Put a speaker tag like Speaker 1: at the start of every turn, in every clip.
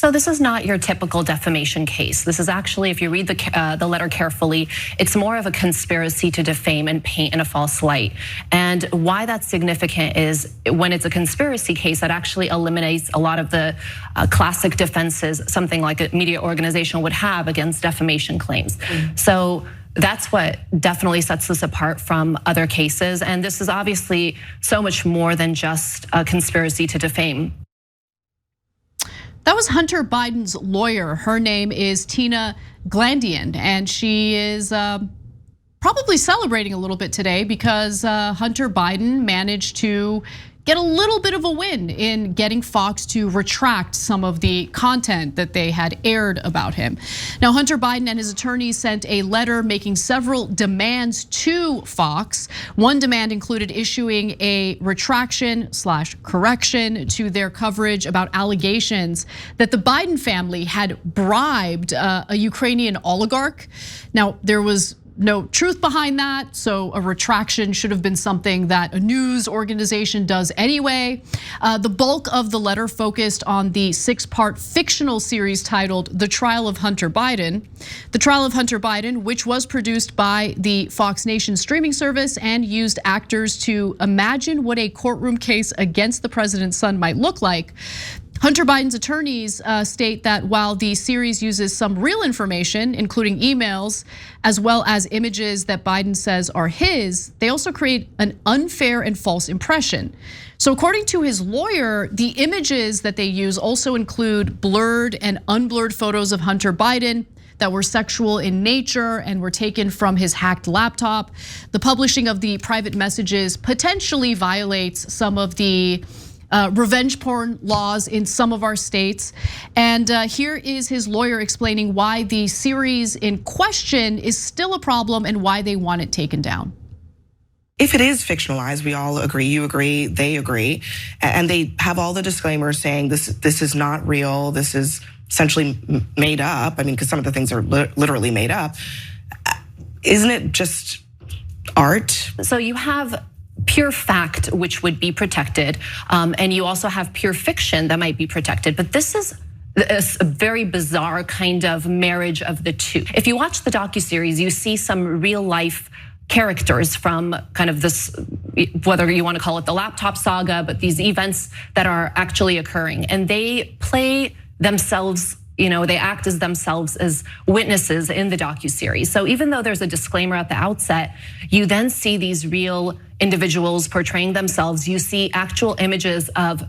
Speaker 1: So this is not your typical defamation case. This is actually, if you read the letter carefully, it's more of a conspiracy to defame and paint in a false light. And why that's significant is when it's a conspiracy case, that actually eliminates a lot of the classic defenses something like a media organization would have against defamation claims. So that's what definitely sets this apart from other cases. And this is obviously so much more than just a conspiracy to defame.
Speaker 2: That was Hunter Biden's lawyer. Her name is Tina Glandian, and she is probably celebrating a little bit today because Hunter Biden managed to get a little bit of a win in getting Fox to retract some of the content that they had aired about him. Now, Hunter Biden and his attorneys sent a letter making several demands to Fox. One demand included issuing a retraction/correction to their coverage about allegations that the Biden family had bribed a Ukrainian oligarch. Now, there was no truth behind that, so a retraction should have been something that a news organization does anyway. The bulk of the letter focused on the 6-part fictional series titled The Trial of Hunter Biden. The Trial of Hunter Biden, which was produced by the Fox Nation streaming service and used actors to imagine what a courtroom case against the president's son might look like. Hunter Biden's attorneys state that while the series uses some real information, including emails, as well as images that Biden says are his, they also create an unfair and false impression. So according to his lawyer, the images that they use also include blurred and unblurred photos of Hunter Biden that were sexual in nature and were taken from his hacked laptop. The publishing of the private messages potentially violates some of the revenge porn laws in some of our states. And here is his lawyer explaining why the series in question is still a problem and why they want it taken down.
Speaker 3: If it is fictionalized, we all agree, you agree, they agree, and they have all the disclaimers saying this is not real, this is essentially made up. I mean, because some of the things are literally made up. Isn't it just art?
Speaker 1: So you have pure fact, which would be protected, and you also have pure fiction that might be protected. But this is a very bizarre kind of marriage of the two. If you watch the docuseries, you see some real life characters from kind of this, whether you want to call it the laptop saga, but these events that are actually occurring, and they play themselves. They act as themselves as witnesses in the docuseries. So even though there's a disclaimer at the outset, you then see these real individuals portraying themselves. You see actual images of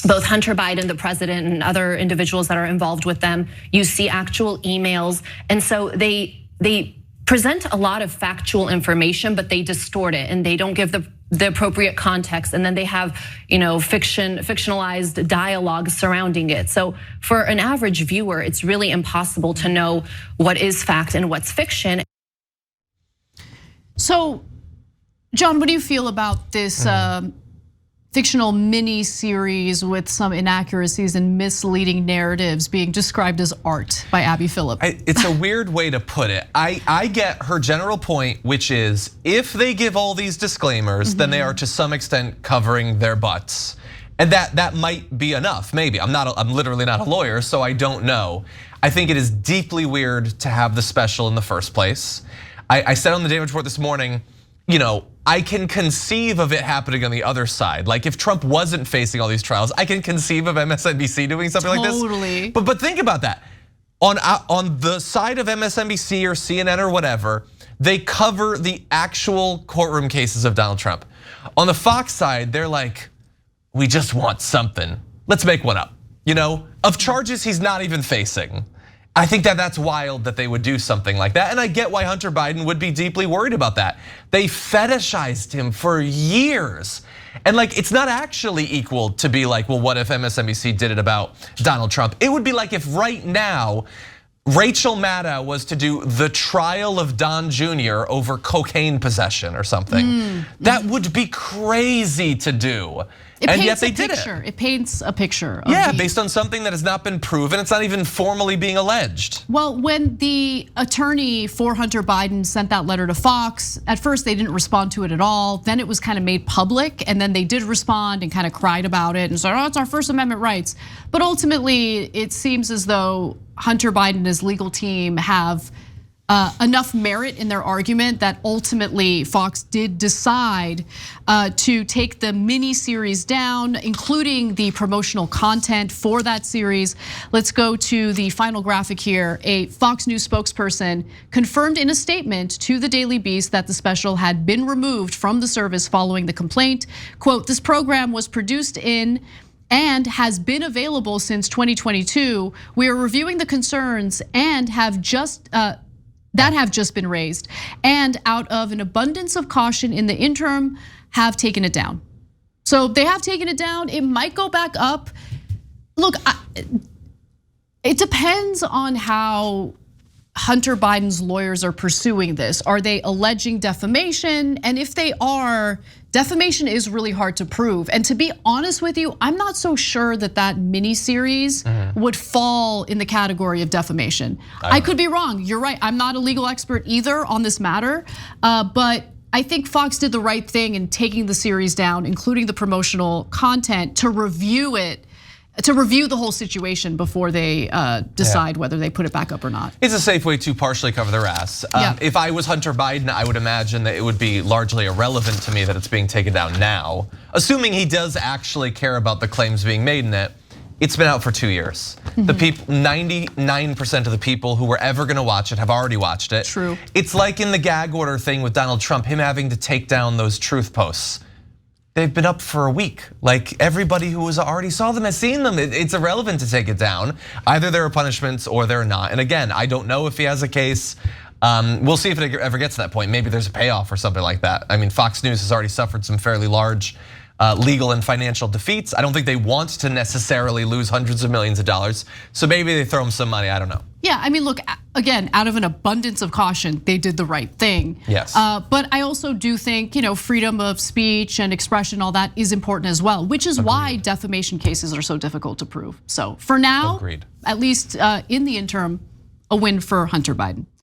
Speaker 1: both Hunter Biden, the president, and other individuals that are involved with them. You see actual emails. And so they present a lot of factual information, but they distort it and they don't give the appropriate context, and then they have fictionalized dialogue surrounding it. So for an average viewer, it's really impossible to know what is fact and what's fiction.
Speaker 2: So, John, what do you feel about this fictional mini series with some inaccuracies and misleading narratives being described as art by Abby Phillip?
Speaker 4: It's a weird way to put it. I get her general point, which is if they give all these disclaimers, then they are to some extent covering their butts. And that might be enough, maybe. I'm literally not a lawyer, so I don't know. I think it is deeply weird to have the special in the first place. I said on the Daily Report this morning, I can conceive of it happening on the other side. Like if Trump wasn't facing all these trials, I can conceive of MSNBC doing something like this.
Speaker 2: Totally.
Speaker 4: But think about that. On the side of MSNBC or CNN or whatever, they cover the actual courtroom cases of Donald Trump. On the Fox side, they're like, we just want something. Let's make one up, of charges he's not even facing. I think that's wild that they would do something like that. And I get why Hunter Biden would be deeply worried about that. They fetishized him for years. And it's not actually equal to be like, well, what if MSNBC did it about Donald Trump? It would be like if right now, Rachel Maddow was to do the trial of Don Jr. over cocaine possession or something. That would be crazy to do. And yet they did it.
Speaker 2: It paints a picture.
Speaker 4: Yeah, based on something that has not been proven. It's not even formally being alleged.
Speaker 2: Well, when the attorney for Hunter Biden sent that letter to Fox, at first they didn't respond to it at all. Then it was kind of made public, and then they did respond and kind of cried about it and said, oh, it's our First Amendment rights. But ultimately, it seems as though Hunter Biden and his legal team have enough merit in their argument that ultimately Fox did decide to take the mini series down, including the promotional content for that series. Let's go to the final graphic here. A Fox News spokesperson confirmed in a statement to the Daily Beast that the special had been removed from the service following the complaint. Quote, this program was produced in and has been available since 2022. We are reviewing the concerns and have just been raised, and out of an abundance of caution in the interim have taken it down. So they have taken it down. It might go back up. Look, it depends on how Hunter Biden's lawyers are pursuing this. Are they alleging defamation? And if they are, defamation is really hard to prove. And to be honest with you, I'm not so sure that that mini series would fall in the category of defamation. I could be wrong. You're right. I'm not a legal expert either on this matter, but I think Fox did the right thing in taking the series down, including the promotional content, to review it. To review the whole situation before they decide whether they put it back up or not.
Speaker 4: It's a safe way to partially cover their ass. If I was Hunter Biden, I would imagine that it would be largely irrelevant to me that it's being taken down now. Assuming he does actually care about the claims being made in it, it's been out for 2 years. The people, 99% of the people who were ever gonna watch it have already watched it.
Speaker 2: True.
Speaker 4: It's like in the gag order thing with Donald Trump, him having to take down those truth posts. They've been up for a week. Like everybody who already saw them has seen them. It's irrelevant to take it down. Either there are punishments or there are not. And again, I don't know if he has a case. We'll see if it ever gets to that point. Maybe there's a payoff or something like that. I mean, Fox News has already suffered some fairly large legal and financial defeats. I don't think they want to necessarily lose hundreds of millions of dollars. So maybe they throw them some money, I don't know.
Speaker 2: Yeah, I mean, look, again, out of an abundance of caution, they did the right thing.
Speaker 4: Yes.
Speaker 2: But I also do think, freedom of speech and expression, all that is important as well, which is why defamation cases are so difficult to prove. So for now, at least in the interim, a win for Hunter Biden.